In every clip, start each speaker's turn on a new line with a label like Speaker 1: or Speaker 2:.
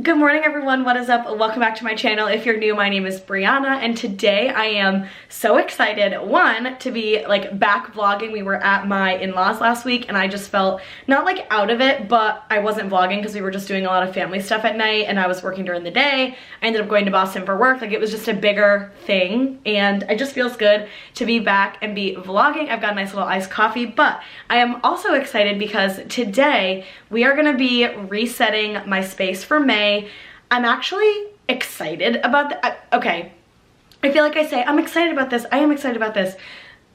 Speaker 1: Good morning everyone, what is up? Welcome back to my channel. If you're new, my name is Brianna and today I am so excited, one, to be like back vlogging. We were at my in-laws last week and I just felt not like out of it, but I wasn't vlogging because we were just doing a lot of family stuff at night and I was working during the day. I ended up going to Boston for work. Like it was just a bigger thing and it just feels good to be back and be vlogging. I've got a nice little iced coffee, but I am also excited because today we are gonna be resetting my space for May. I'm actually excited about that. Okay, I feel like I say I'm excited about this, I am excited about this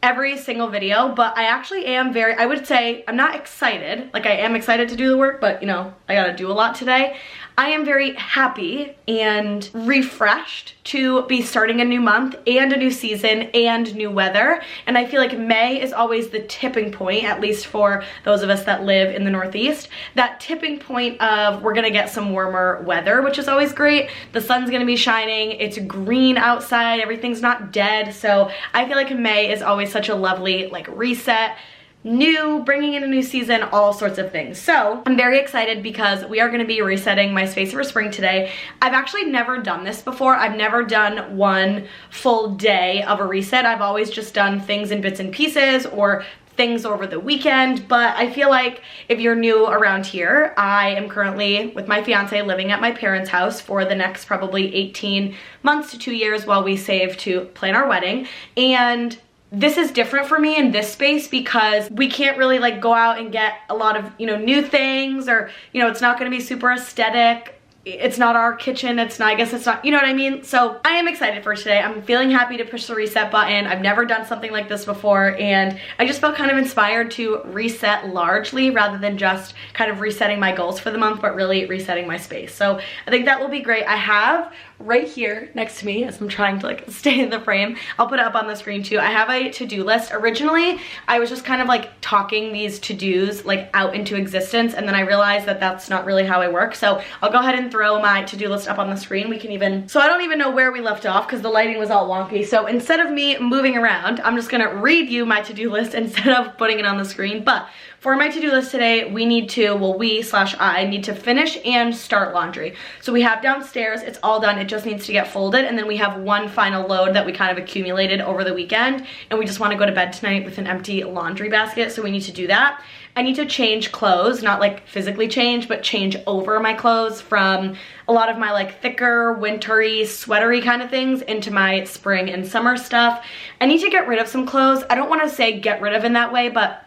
Speaker 1: every single video, but I actually am I would say I'm not excited. Like I am excited to do the work, but you know, I gotta do a lot today. I am very happy and refreshed to be starting a new month and a new season and new weather. And I feel like May is always the tipping point, at least for those of us that live in the Northeast. That tipping point of we're gonna get some warmer weather, which is always great. The sun's gonna be shining, it's green outside, everything's not dead. So I feel like May is always such a lovely like reset, new, bringing in a new season, all sorts of things. So I'm very excited because we are going to be resetting my space for spring today. I've actually never done this before. I've never done one full day of a reset. I've always just done things in bits and pieces or things over the weekend, but I feel like if you're new around here, I am currently with my fiance living at my parents' house for the next probably 18 months to 2 years while we save to plan our wedding. And this is different for me in this space because we can't really like go out and get a lot of, you know, new things, or, you know, it's not going to be super aesthetic. It's not our kitchen, it's not, I guess it's not, you know what I mean? So I am excited for today. I'm feeling happy to push the reset button. I've never done something like this before and I just felt kind of inspired to reset largely rather than just kind of resetting my goals for the month, but really resetting my space. So I think that will be great. I have right here next to me, as I'm trying to like stay in the frame, I'll put it up on the screen too. I have a to-do list. Originally, I was just kind of like talking these to-dos like out into existence, and then I realized that that's not really how I work. So I'll go ahead and throw my to-do list up on the screen. We can even, so I don't even know where we left off because the lighting was all wonky. So instead of me moving around, I'm just gonna read you my to-do list instead of putting it on the screen. But for my to-do list today, we need to, well, I need to finish and start laundry. So we have downstairs, it's all done, it just needs to get folded, and then we have one final load that we kind of accumulated over the weekend, and we just want to go to bed tonight with an empty laundry basket, so we need to do that. I need to change clothes, not like physically change, but change over my clothes from a lot of my like thicker, wintry, sweatery kind of things into my spring and summer stuff. I need to get rid of some clothes. I don't want to say get rid of in that way, but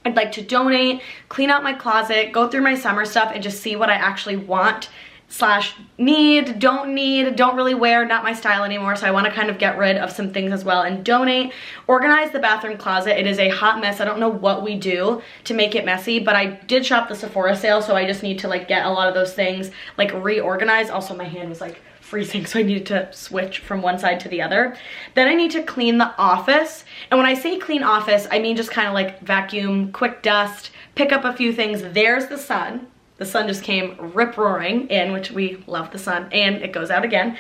Speaker 1: I'd like to donate, clean out my closet, go through my summer stuff and just see what I actually want / need, don't really wear, not my style anymore. So I want to kind of get rid of some things as well and donate, organize the bathroom closet. It is a hot mess. I don't know what we do to make it messy, but I did shop the Sephora sale, so I just need to like get a lot of those things like reorganized. Also my hand was like freezing, so I needed to switch from one side to the other. Then I need to clean the office. And when I say clean office, I mean just kind of like vacuum, quick dust, pick up a few things. There's the sun. The sun just came rip-roaring in, which we love the sun, and it goes out again.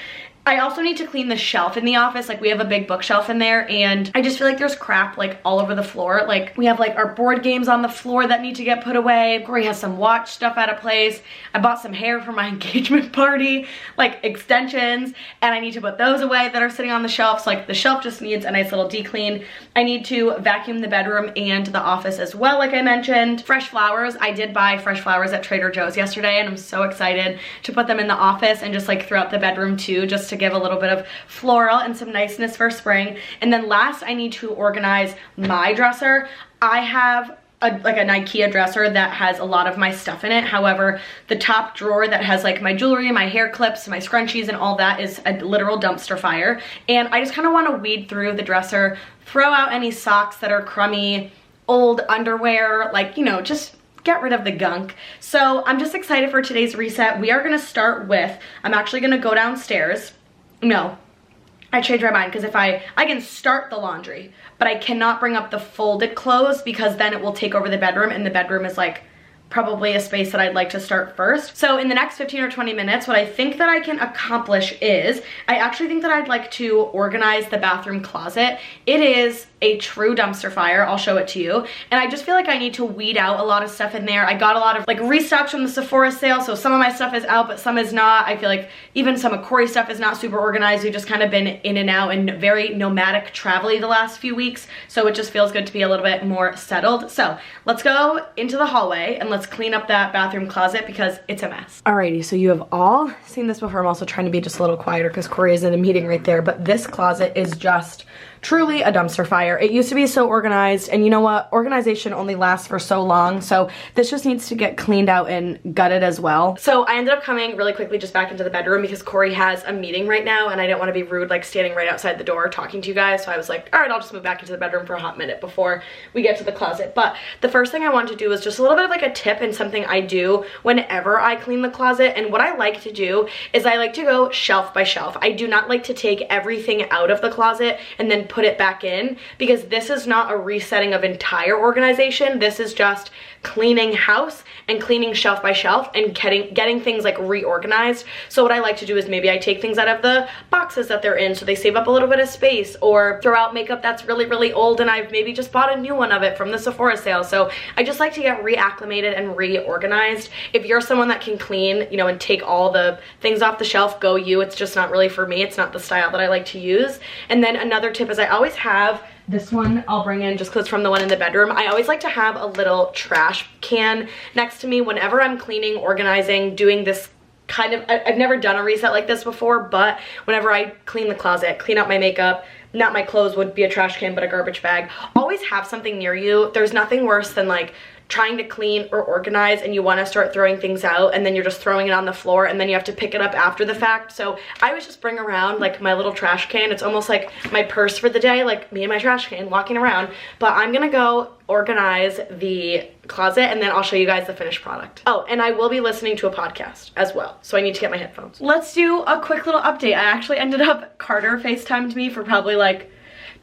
Speaker 1: I also need to clean the shelf in the office. Like we have a big bookshelf in there and I just feel like there's crap like all over the floor. Like we have like our board games on the floor that need to get put away. Corey has some watch stuff out of place. I bought some hair for my engagement party, like extensions, and I need to put those away that are sitting on the shelf. So like the shelf just needs a nice little de-clean. I need to vacuum the bedroom and the office as well, like I mentioned. Fresh flowers. I did buy fresh flowers at Trader Joe's yesterday and I'm so excited to put them in the office and just like throughout the bedroom too, just to give a little bit of floral and some niceness for spring. And then last, I need to organize my dresser. I have like an IKEA dresser that has a lot of my stuff in it. However, the top drawer that has like my jewelry, my hair clips, my scrunchies and all that is a literal dumpster fire. And I just kind of want to weed through the dresser, throw out any socks that are crummy, old underwear, like, you know, just get rid of the gunk. So I'm just excited for today's reset. We are going to start with, I'm actually going to go downstairs. No, I changed my mind because if I can start the laundry, but I cannot bring up the folded clothes because then it will take over the bedroom and the bedroom is like probably a space that I'd like to start first. So in the next 15 or 20 minutes, what I think that I can accomplish is, I actually think that I'd like to organize the bathroom closet. It is a true dumpster fire. I'll show it to you. And I just feel like I need to weed out a lot of stuff in there. I got a lot of like restocks from the Sephora sale, so some of my stuff is out, but some is not. I feel like even some of Corey's stuff is not super organized. We've just kind of been in and out and very nomadic travel-y the last few weeks, so it just feels good to be a little bit more settled. So let's go into the hallway and let's clean up that bathroom closet because it's a mess. Alrighty, so you have all seen this before. I'm also trying to be just a little quieter because Corey is in a meeting right there, but this closet is just truly a dumpster fire. It used to be so organized, and you know what? Organization only lasts for so long, so this just needs to get cleaned out and gutted as well. So I ended up coming really quickly just back into the bedroom because Corey has a meeting right now, and I didn't want to be rude like standing right outside the door talking to you guys, so I was like, all right, I'll just move back into the bedroom for a hot minute before we get to the closet. But the first thing I want to do is just a little bit of like a tip and something I do whenever I clean the closet, and what I like to do is I like to go shelf by shelf. I do not like to take everything out of the closet and then put it back in, because this is not a resetting of entire organization. This is just cleaning house and cleaning shelf by shelf and getting things like reorganized. So what I like to do is maybe I take things out of the boxes that they're in so they save up a little bit of space, or throw out makeup that's really old and I've maybe just bought a new one of it from the Sephora sale. So I just like to get reacclimated and reorganized. If you're someone that can clean, you know, and take all the things off the shelf, go you. It's just not really for me. It's not the style that I like to use. And then another tip is I always have this one I'll bring in just because from the one in the bedroom. I always like to have a little trash can next to me whenever I'm cleaning, organizing, doing this kind of, I've never done a reset like this before, but whenever I clean the closet, clean out my makeup, not my clothes would be a trash can, but a garbage bag, always have something near you. There's nothing worse than like trying to clean or organize and you want to start throwing things out and then you're just throwing it on the floor and then you have to pick it up after the fact. So I always just bring around like my little trash can. It's almost like my purse for the day, like me and my trash can walking around. But I'm gonna go organize the closet and then I'll show you guys the finished product. Oh, and I will be listening to a podcast as well, so I need to get my headphones. Let's do a quick little update. I actually ended up, Carter FaceTimed me for probably like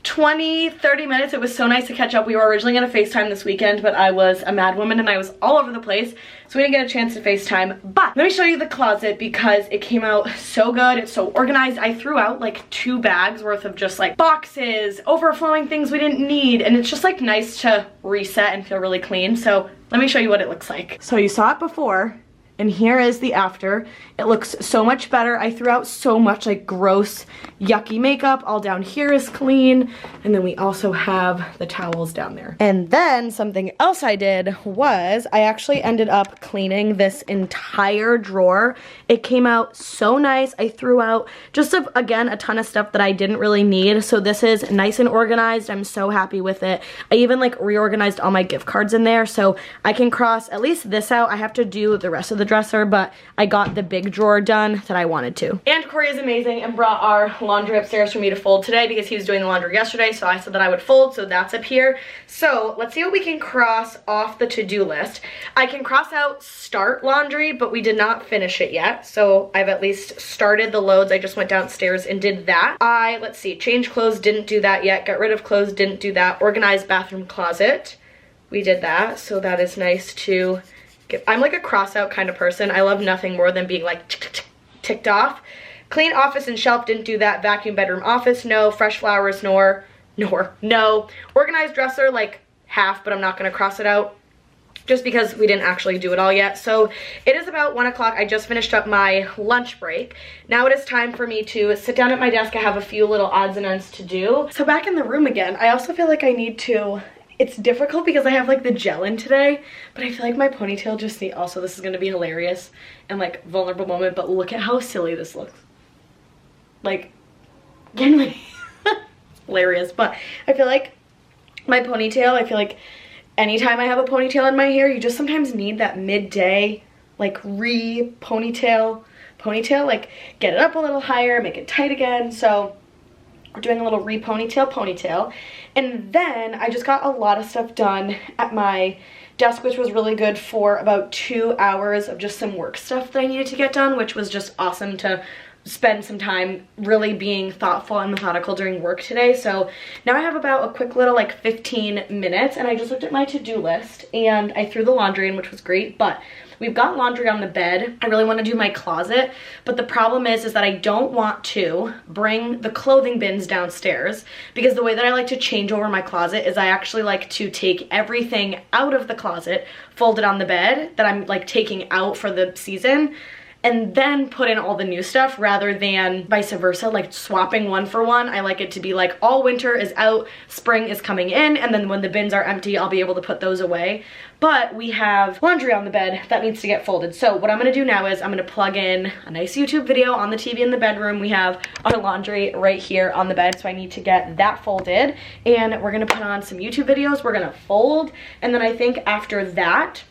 Speaker 1: 20-30 minutes. It was so nice to catch up. We were originally gonna FaceTime this weekend, but I was a mad woman and I was all over the place, so we didn't get a chance to FaceTime. But let me show you the closet because it came out so good. It's so organized. I threw out like 2 bags worth of just like boxes, overflowing things we didn't need, and it's just like nice to reset and feel really clean. So let me show you what it looks like. So you saw it before, and here is the after. It looks so much better. I threw out so much like gross, yucky makeup. All down here is clean. And then we also have the towels down there. And then something else I did was I actually ended up cleaning this entire drawer. It came out so nice. I threw out just, again, a ton of stuff that I didn't really need. So this is nice and organized. I'm so happy with it. I even like reorganized all my gift cards in there. So I can cross at least this out. I have to do the rest of the dresser, but I got the big drawer done that I wanted to. And Corey is amazing and brought our laundry upstairs for me to fold today because he was doing the laundry yesterday, so I said that I would fold, so that's up here. So let's see what we can cross off the to-do list. I can cross out start laundry, but we did not finish it yet, so I've at least started the loads. I just went downstairs and did that. Let's see, change clothes, didn't do that yet. Get rid of clothes, didn't do that. Organize bathroom closet, we did that, so that is nice to I'm like a cross out kind of person. I love nothing more than being like ticked off. Clean office and shelf, didn't do that. Vacuum bedroom office, no. Fresh flowers, no. Organized dresser, like half, but I'm not gonna cross it out just because we didn't actually do it all yet. So it is about 1 o'clock. I just finished up my lunch break. Now it is time for me to sit down at my desk. I have a few little odds and ends to do. So back in the room again, I also feel like I need to, it's difficult because I have like the gel in today, but I feel like my ponytail just needs, also this is gonna be hilarious and like vulnerable moment, but look at how silly this looks. Like, genuinely hilarious, but I feel like my ponytail, I feel like anytime I have a ponytail in my hair, you just sometimes need that midday, like ponytail, like get it up a little higher, make it tight again. So we're doing a little ponytail. And then I just got a lot of stuff done at my desk, which was really good for about 2 hours of just some work stuff that I needed to get done, which was just awesome to spend some time really being thoughtful and methodical during work today. So now I have about a quick little like 15 minutes, and I just looked at my to-do list and I threw the laundry in, which was great, but we've got laundry on the bed. I really want to do my closet, but the problem is that I don't want to bring the clothing bins downstairs, because the way that I like to change over my closet is I actually like to take everything out of the closet, fold it on the bed that I'm like taking out for the season, and then put in all the new stuff rather than vice versa, like swapping one for one. I like it to be like all winter is out, spring is coming in, and then when the bins are empty, I'll be able to put those away. But we have laundry on the bed that needs to get folded. So what I'm gonna do now is I'm gonna plug in a nice YouTube video on the TV in the bedroom. We have our laundry right here on the bed, so I need to get that folded. And we're gonna put on some YouTube videos, we're gonna fold, and then I think after that,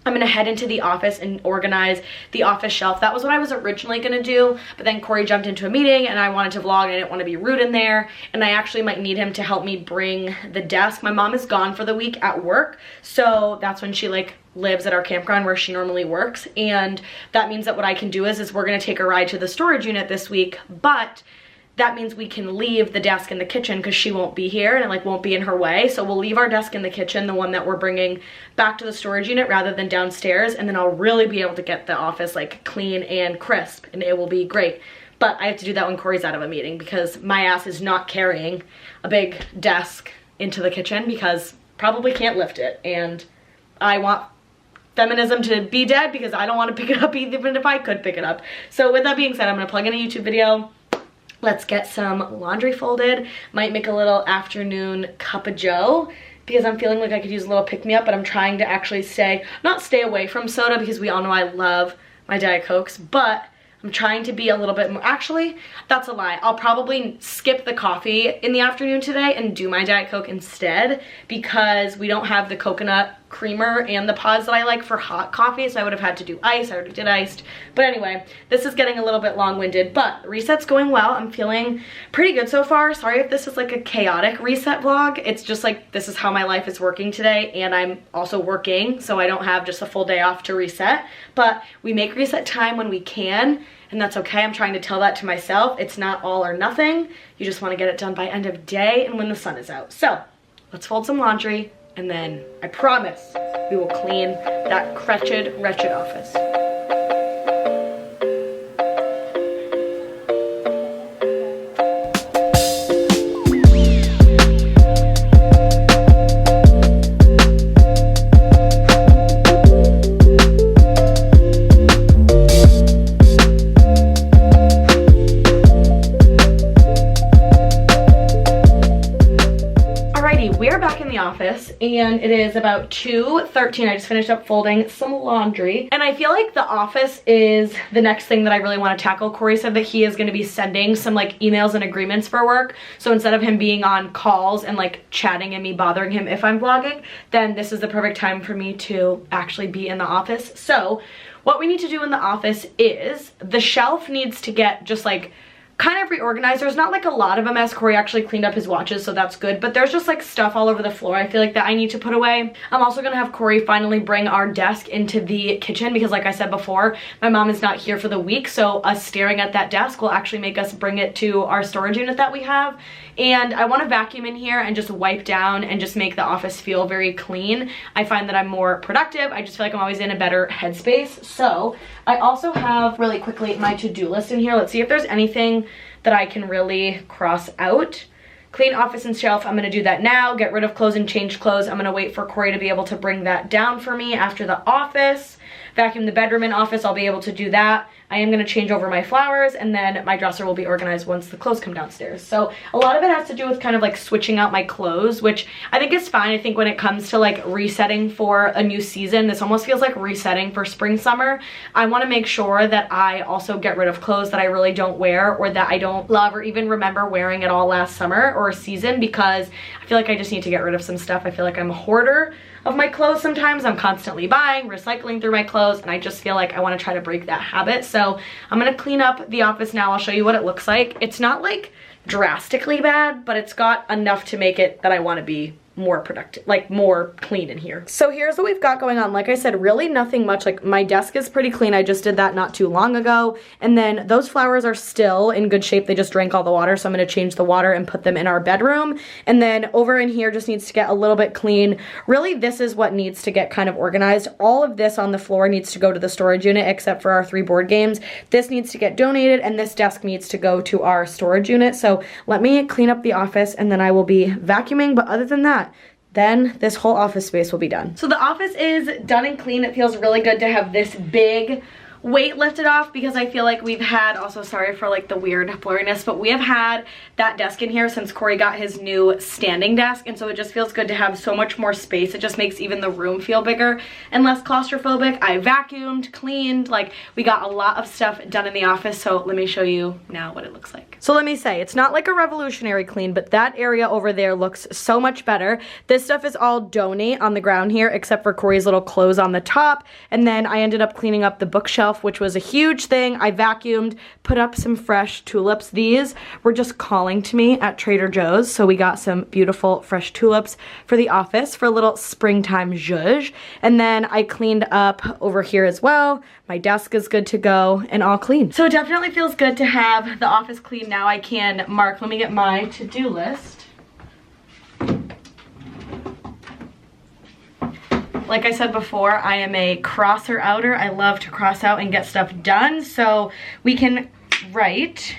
Speaker 1: I'm gonna head into the office and organize the office shelf. That was what I was originally gonna do, but then Corey jumped into a meeting and I wanted to vlog and I didn't want to be rude in there, and I actually might need him to help me bring the desk. My mom is gone for the week at work, so that's when she like lives at our campground where she normally works, and that means that what I can do is we're gonna take a ride to the storage unit this week, but that means we can leave the desk in the kitchen because she won't be here and it like won't be in her way. So we'll leave our desk in the kitchen, the one that we're bringing back to the storage unit rather than downstairs, and then I'll really be able to get the office like clean and crisp, and it will be great. But I have to do that when Corey's out of a meeting, because my ass is not carrying a big desk into the kitchen because probably can't lift it, and I want feminism to be dead because I don't want to pick it up even if I could pick it up. So with that being said, I'm gonna plug in a YouTube video. Let's get some laundry folded. Might make a little afternoon cup of joe because I'm feeling like I could use a little pick-me-up, but I'm trying to actually not stay away from soda, because we all know I love my Diet Cokes, but I'm trying to be a little bit more, actually, that's a lie. I'll probably skip the coffee in the afternoon today and do my Diet Coke instead, because we don't have the coconut creamer and the pods that I like for hot coffee, so I would have had to do ice. I already did iced. But anyway, this is getting a little bit long-winded, but the reset's going well. I'm feeling pretty good so far. Sorry if this is like a chaotic reset vlog. It's just like, this is how my life is working today, and I'm also working, so I don't have just a full day off to reset. But we make reset time when we can, and that's okay. I'm trying to tell that to myself. It's not all or nothing. You just want to get it done by end of day and when the sun is out. So let's fold some laundry, and then I promise we will clean that wretched office. Office, and it is about 2:13. I just finished up folding some laundry, and I feel like the office is the next thing that I really want to tackle. Corey said that he is going to be sending some like emails and agreements for work, so instead of him being on calls and like chatting and me bothering him if I'm vlogging, then this is the perfect time for me to actually be in the office. So what we need to do in the office is the shelf needs to get just like kind of reorganized. There's not like a lot of a mess. Corey actually cleaned up his watches, so that's good, but there's just like stuff all over the floor I feel like that I need to put away. I'm also gonna have Corey finally bring our desk into the kitchen, because like I said before, my mom is not here for the week, so us staring at that desk will actually make us bring it to our storage unit that we have. And I want to vacuum in here and just wipe down and just make the office feel very clean. I find that I'm more productive. I just feel like I'm always in a better headspace. So I also have, really quickly, my to-do list in here. Let's see if there's anything that I can really cross out. Clean office and shelf, I'm gonna do that now. Get rid of clothes and change clothes. I'm gonna wait for Corey to be able to bring that down for me after the office. Vacuum the bedroom and office, I'll be able to do that. I am gonna change over my flowers, and then my dresser will be organized once the clothes come downstairs. So a lot of it has to do with kind of like switching out my clothes, which I think is fine. I think when it comes to like resetting for a new season, this almost feels like resetting for spring, summer. I wanna make sure that I also get rid of clothes that I really don't wear, or that I don't love or even remember wearing at all last summer or season, because I feel like I just need to get rid of some stuff. I feel like I'm a hoarder of my clothes sometimes. I'm constantly buying, recycling through my clothes, and I just feel like I want to try to break that habit. So I'm gonna clean up the office now. I'll show you what it looks like. It's not like drastically bad, but it's got enough to make it that I want to be more productive, like more clean in here. So here's what we've got going on. Like I said, really nothing much. Like my desk is pretty clean. I just did that not too long ago. And then those flowers are still in good shape. They just drank all the water. So I'm going to change the water and put them in our bedroom. And then over in here just needs to get a little bit clean. Really, this is what needs to get kind of organized. All of this on the floor needs to go to the storage unit except for our 3 board games. This needs to get donated and this desk needs to go to our storage unit. So let me clean up the office and then I will be vacuuming. But other than that, then this whole office space will be done. So the office is done and clean. It feels really good to have this big weight lifted off because I feel like we've had, also sorry for like the weird blurriness, but we have had that desk in here since Corey got his new standing desk, and so it just feels good to have so much more space. It just makes even the room feel bigger and less claustrophobic. I vacuumed, cleaned, like we got a lot of stuff done in the office, so let me show you now what it looks like. So let me say, it's not like a revolutionary clean, but that area over there looks so much better. This stuff is all donate on the ground here except for Corey's little clothes on the top, and then I ended up cleaning up the bookshelf, which was a huge thing. I vacuumed, put up some fresh tulips. These were just calling to me at Trader Joe's, so we got some beautiful fresh tulips for the office for a little springtime zhuzh. And then I cleaned up over here as well. My desk is good to go and all clean. So it definitely feels good to have the office clean. Now I can mark, let me get my to-do list. Like I said before, I am a crosser outer. I love to cross out and get stuff done. So we can write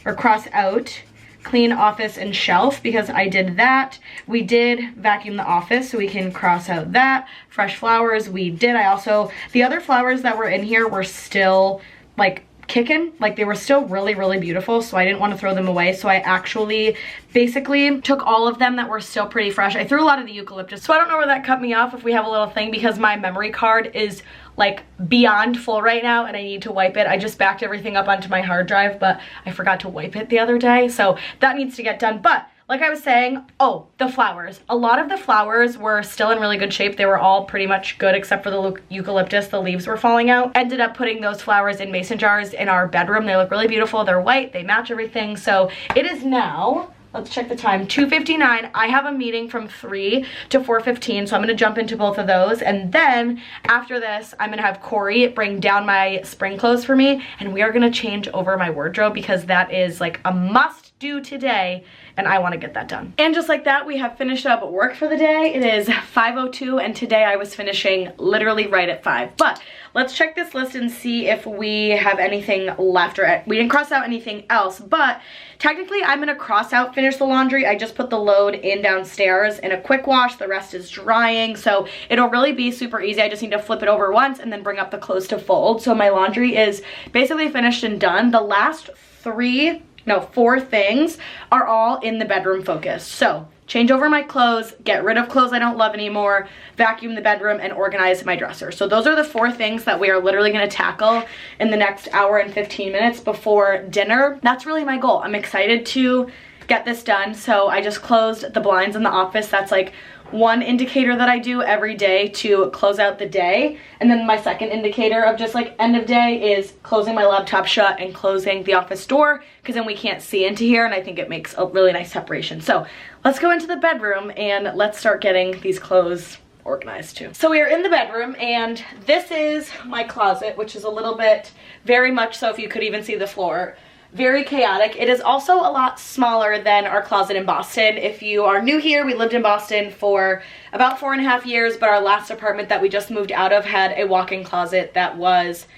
Speaker 1: or cross out clean office and shelf because I did that. We did vacuum the office, so we can cross out that. Fresh flowers, we did. The other flowers that were in here were still like kicking, like they were still really, really beautiful, so I didn't want to throw them away. So I actually basically took all of them that were still pretty fresh. I threw a lot of the eucalyptus, so I don't know where that cut me off if we have a little thing because my memory card is like beyond full right now and I need to wipe it. I just backed everything up onto my hard drive, but I forgot to wipe it the other day, so that needs to get done. But like I was saying, oh, the flowers. A lot of the flowers were still in really good shape. They were all pretty much good except for the eucalyptus. The leaves were falling out. Ended up putting those flowers in mason jars in our bedroom. They look really beautiful. They're white. They match everything. So it is now, let's check the time, 2:59. I have a meeting from 3 to 4:15, so I'm gonna jump into both of those. And then after this, I'm gonna have Corey bring down my spring clothes for me, and we are gonna change over my wardrobe because that is like a must do today, and I wanna get that done. And just like that, we have finished up work for the day. It is 5:02, and today I was finishing literally right at 5. But let's check this list and see if we have anything left, or we didn't cross out anything else, but technically I'm gonna cross out finish the laundry. I just put the load in downstairs in a quick wash. The rest is drying, so it'll really be super easy. I just need to flip it over once and then bring up the clothes to fold. So my laundry is basically finished and done. The last 4 things are all in the bedroom focus. So change over my clothes, get rid of clothes I don't love anymore, vacuum the bedroom, and organize my dresser. So those are the 4 things that we are literally gonna tackle in the next hour and 15 minutes before dinner. That's really my goal. I'm excited to get this done. So I just closed the blinds in the office. That's like one indicator that I do every day to close out the day. And then my second indicator of just like end of day is closing my laptop shut and closing the office door, because then we can't see into here, and I think it makes a really nice separation. So let's go into the bedroom and let's start getting these clothes organized too. So we are in the bedroom, and this is my closet, which is a little bit, very much so if you could even see the floor, very chaotic. It is also a lot smaller than our closet in Boston. If you are new here, we lived in Boston for about 4.5 years, but our last apartment that we just moved out of had a walk-in closet that was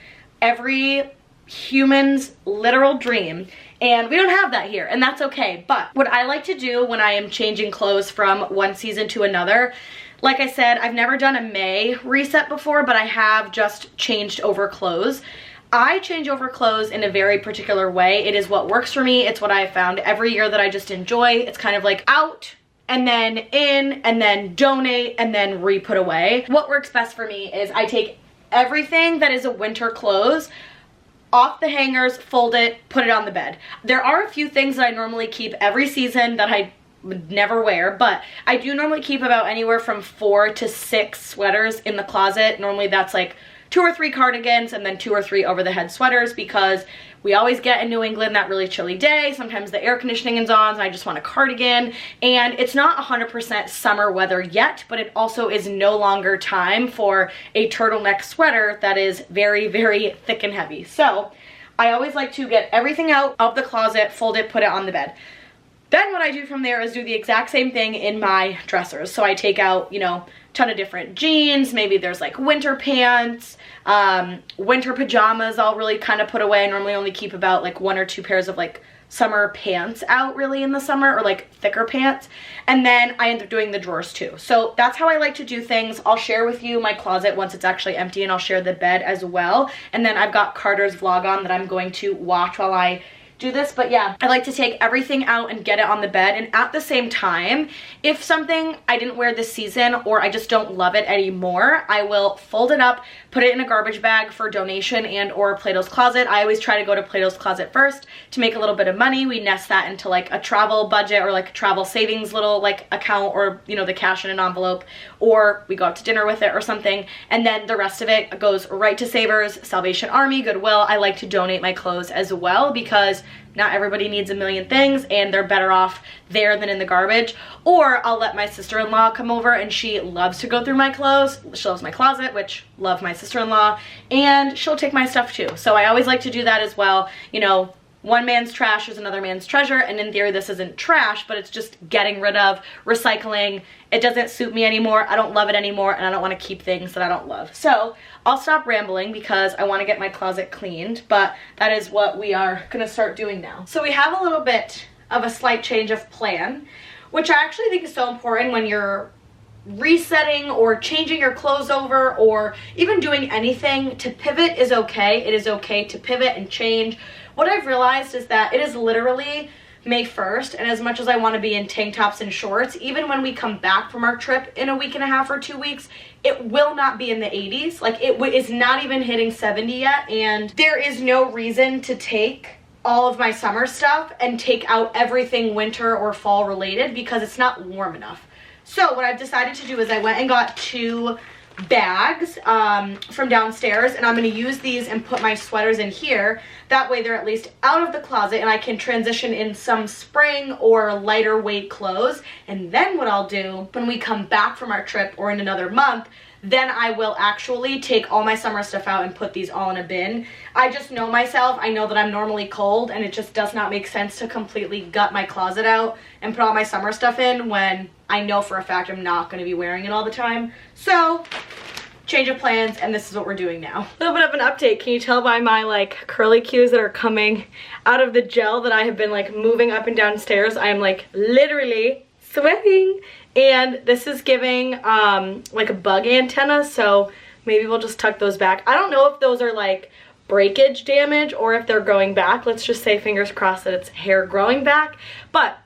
Speaker 1: every human's literal dream. And we don't have that here, and that's okay. But what I like to do when I am changing clothes from one season to another, like I said, I've never done a May reset before, but I have just changed over clothes. I change over clothes in a very particular way. It is what works for me. It's what I have found every year that I just enjoy. It's kind of like out and then in and then donate and then re-put away. What works best for me is I take everything that is a winter clothes off the hangers, fold it, put it on the bed. There are a few things that I normally keep every season that I would never wear, but I do normally keep about anywhere from 4 to 6 sweaters in the closet. Normally that's like 2 or 3 cardigans and then 2 or 3 over the head sweaters, because we always get in New England that really chilly day. Sometimes the air conditioning is on and I just want a cardigan. And it's not 100% summer weather yet, but it also is no longer time for a turtleneck sweater that is very, very thick and heavy. So I always like to get everything out of the closet, fold it, put it on the bed. Then what I do from there is do the exact same thing in my dressers. So I take out, you know, ton of different jeans. Maybe there's like winter pants, winter pajamas I'll really kind of put away. I normally only keep about like 1 or 2 pairs of like summer pants out really in the summer, or like thicker pants. And then I end up doing the drawers too. So that's how I like to do things. I'll share with you my closet once it's actually empty, and I'll share the bed as well. And then I've got Carter's vlog on that I'm going to watch while I do this. But yeah, I like to take everything out and get it on the bed. And at the same time, if something I didn't wear this season or I just don't love it anymore, I will fold it up, put it in a garbage bag for donation and or Plato's Closet. I always try to go to Plato's Closet first to make a little bit of money. We nest that into like a travel budget or like a travel savings little like account, or you know, the cash in an envelope, or we go out to dinner with it or something. And then the rest of it goes right to Savers, Salvation Army, Goodwill. I like to donate my clothes as well, because not everybody needs a million things and they're better off there than in the garbage. Or I'll let my sister-in-law come over, and she loves to go through my clothes. She loves my closet, which love my sister-in-law, and she'll take my stuff too. So I always like to do that as well. You know, one man's trash is another man's treasure, and in theory this isn't trash, but it's just getting rid of, recycling. It doesn't suit me anymore, I don't love it anymore, and I don't want to keep things that I don't love. So I'll stop rambling because I want to get my closet cleaned, but that is what we are going to start doing now. So we have a little bit of a slight change of plan, which I actually think is so important when you're resetting or changing your clothes over, or even doing anything. To pivot is okay. It is okay to pivot and change. What I've realized is that it is literally May 1st, and as much as I want to be in tank tops and shorts, even when we come back from our trip in a week and a half or 2 weeks, it will not be in the 80s. Like, it is not even hitting 70 yet, and there is no reason to take all of my summer stuff and take out everything winter or fall related, because it's not warm enough. So what I've decided to do is I went and got 2 bags from downstairs, and I'm going to use these and put my sweaters in here. That way they're at least out of the closet and I can transition in some spring or lighter weight clothes. And then what I'll do when we come back from our trip, or in another month, then I will actually take all my summer stuff out and put these all in a bin. I just know myself. I know that I'm normally cold, and it just does not make sense to completely gut my closet out and put all my summer stuff in when I know for a fact I'm not going to be wearing it all the time. So, change of plans, and this is what we're doing now. A little bit of an update. Can you tell by my like curly cues that are coming out of the gel that I have been like moving up and down stairs? I am like literally sweating. And this is giving like a bug antenna, so maybe we'll just tuck those back. I don't know if those are like breakage damage or if they're growing back. Let's just say fingers crossed that it's hair growing back. But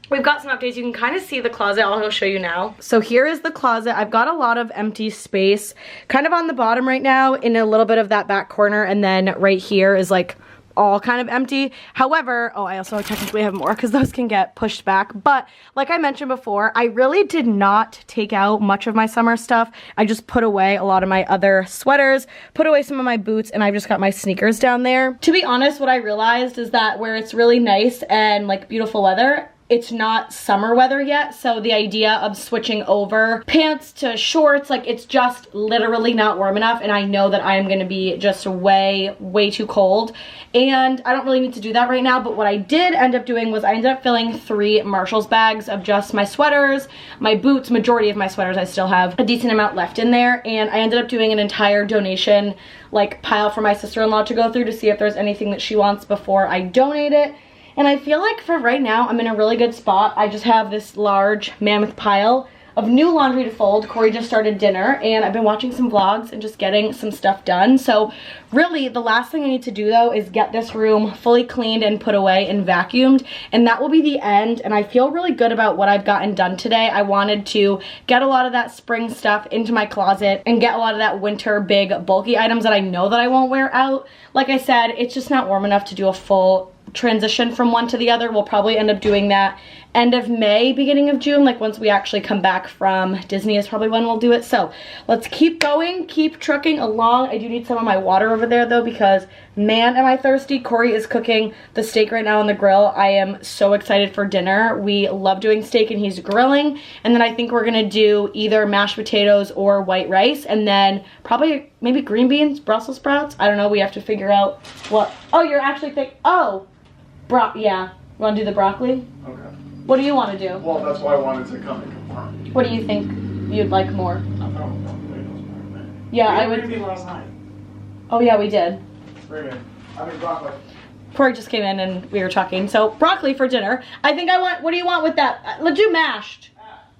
Speaker 1: we've got some updates. You can kind of see the closet. I'll show you now. So here is the closet. I've got a lot of empty space kind of on the bottom right now, in a little bit of that back corner, and then right here is like all kind of empty. However, oh, I also technically have more because those can get pushed back. But like I mentioned before, I really did not take out much of my summer stuff. I just put away a lot of my other sweaters, put away some of my boots, and I've just got my sneakers down there. To be honest, what I realized is that where it's really nice and like beautiful weather, it's not summer weather yet, so the idea of switching over pants to shorts, like, it's just literally not warm enough, and I know that I am gonna be just way too cold, and I don't really need to do that right now. But what I did end up doing was I ended up filling 3 Marshalls bags of just my sweaters, my boots. Majority of my sweaters, I still have a decent amount left in there, and I ended up doing an entire donation like pile for my sister-in-law to go through to see if there's anything that she wants before I donate it. And I feel like for right now, I'm in a really good spot. I just have this large mammoth pile of new laundry to fold. Corey just started dinner, and I've been watching some vlogs and just getting some stuff done. So really, the last thing I need to do though is get this room fully cleaned and put away and vacuumed, and that will be the end. And I feel really good about what I've gotten done today. I wanted to get a lot of that spring stuff into my closet and get a lot of that winter big bulky items that I know that I won't wear out. Like I said, it's just not warm enough to do a full transition from one to the other. We'll probably end up doing that end of May, beginning of June. Like once we actually come back from Disney is probably when we'll do it. So let's keep going, keep trucking along. I do need some of my water over there though, because man, am I thirsty. Corey is cooking the steak right now on the grill. I am so excited for dinner. We love doing steak and he's grilling. And then I think we're gonna do either mashed potatoes or white rice, and then probably maybe green beans, Brussels sprouts. I don't know, we have to figure out what. Oh, you're actually yeah. You wanna do the broccoli?
Speaker 2: Okay.
Speaker 1: What do you want to do?
Speaker 2: Well, that's why I wanted to come and confirm.
Speaker 1: What do you think you'd like more?
Speaker 2: I thought potatoes were better.
Speaker 1: Yeah,
Speaker 2: We
Speaker 1: I would.
Speaker 2: had green bean last night.
Speaker 1: Oh yeah, we did.
Speaker 2: Bring it. I mean broccoli.
Speaker 1: Corey just came in and we were talking. So broccoli for dinner. I think I want, what do you want with that? Let's do mashed.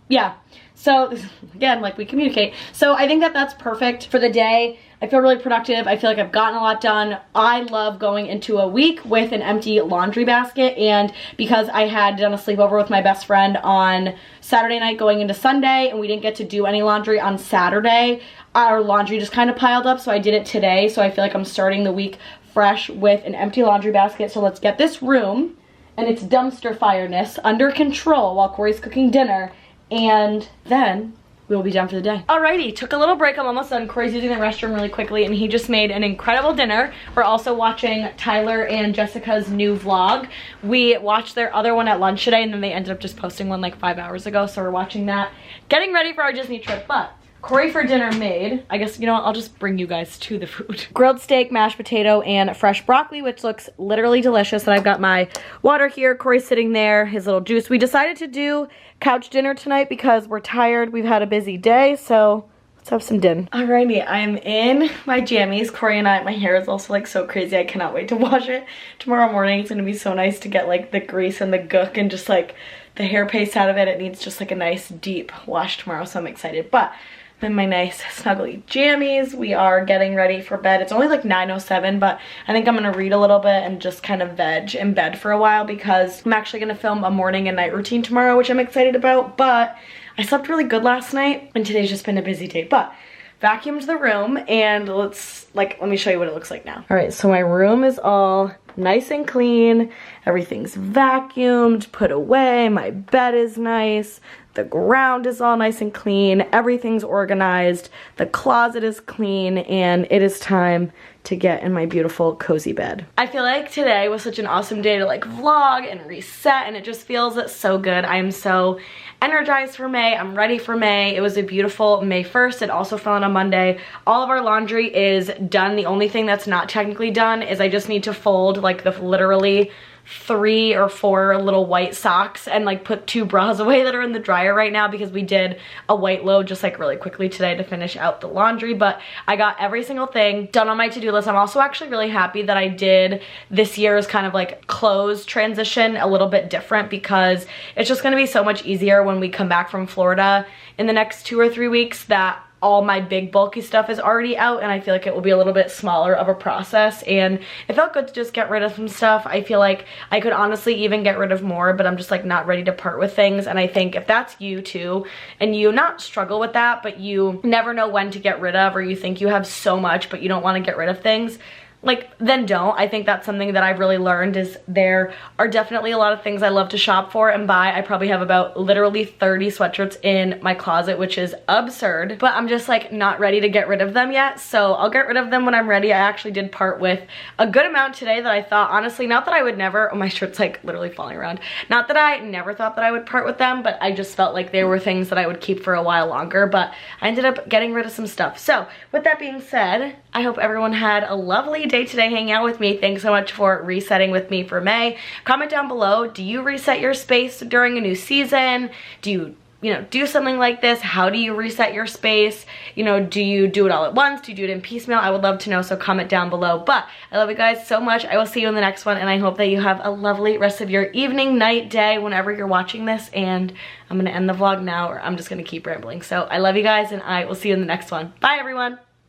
Speaker 1: Yeah. So again, like we communicate. So I think that that's perfect for the day. I feel really productive. I feel like I've gotten a lot done. I love going into a week with an empty laundry basket, and because I had done a sleepover with my best friend on Saturday night going into Sunday and we didn't get to do any laundry on Saturday, our laundry just kind of piled up, so I did it today. So I feel like I'm starting the week fresh with an empty laundry basket. So let's get this room and its dumpster fireness under control while Corey's cooking dinner, and then we will be done for the day. Alrighty, took a little break. I'm almost done. Corey's using the restroom really quickly and he just made an incredible dinner. We're also watching Tyler and Jessica's new vlog. We watched their other one at lunch today and then they ended up just posting one like 5 hours ago, so we're watching that. Getting ready for our Disney trip, but Corey for dinner made, I guess, you know what, I'll just bring you guys to the food. Grilled steak, mashed potato, and fresh broccoli, which looks literally delicious. And I've got my water here. Corey's sitting there, his little juice. We decided to do couch dinner tonight because we're tired. We've had a busy day, so let's have some dinner. Alrighty, I'm in my jammies. Corey and my hair is also like so crazy. I cannot wait to wash it tomorrow morning. It's gonna be so nice to get like the grease and the gook and just like the hair paste out of it. It needs just like a nice deep wash tomorrow, so I'm excited. But I'm in my nice snuggly jammies. We are getting ready for bed. It's only like 9:07, but I think I'm gonna read a little bit and just kind of veg in bed for a while because I'm actually gonna film a morning and night routine tomorrow, which I'm excited about. But I slept really good last night and today's just been a busy day. But vacuumed the room and let me show you what it looks like now. All right, so my room is all nice and clean. Everything's vacuumed, put away. My bed is nice. The ground is all nice and clean. Everything's organized. The closet is clean, and it is time to get in my beautiful cozy bed. I feel like today was such an awesome day to like vlog and reset, and it just feels so good. I am so energized for May. I'm ready for May. It was a beautiful May 1st. It also fell on a Monday. All of our laundry is done. The only thing that's not technically done is I just need to fold like the literally 3 or 4 little white socks and like put 2 bras away that are in the dryer right now because we did a white load just like really quickly today to finish out the laundry. But I got every single thing done on my to-do list. I'm also actually really happy that I did this year's kind of like clothes transition a little bit different because it's just gonna be so much easier when we come back from Florida in the next 2 or 3 weeks that all my big bulky stuff is already out, and I feel like it will be a little bit smaller of a process, and it felt good to just get rid of some stuff. I feel like I could honestly even get rid of more, but I'm just like not ready to part with things. And I think if that's you too, and you not struggle with that, but you never know when to get rid of, or you think you have so much but you don't want to get rid of things, like, then don't. I think that's something that I've really learned is there are definitely a lot of things I love to shop for and buy. I probably have about literally 30 sweatshirts in my closet, which is absurd, but I'm just like not ready to get rid of them yet. So I'll get rid of them when I'm ready. I actually did part with a good amount today that I thought, honestly, not that I would never, oh, my shirt's like literally falling around. Not that I never thought that I would part with them, but I just felt like there were things that I would keep for a while longer, but I ended up getting rid of some stuff. So with that being said, I hope everyone had a lovely day today hanging out with me. Thanks so much for resetting with me for May. Comment down below, do you reset your space during a new season? Do you do something like this? How do you reset your space? Do you do it all at once? Do you do it in piecemeal? I would love to know, so comment down below. But I love you guys so much. I will see you in the next one, and I hope that you have a lovely rest of your evening, night, day, whenever you're watching this. And I'm gonna end the vlog now, or I'm just gonna keep rambling. So I love you guys, and I will see you in the next one. Bye, everyone.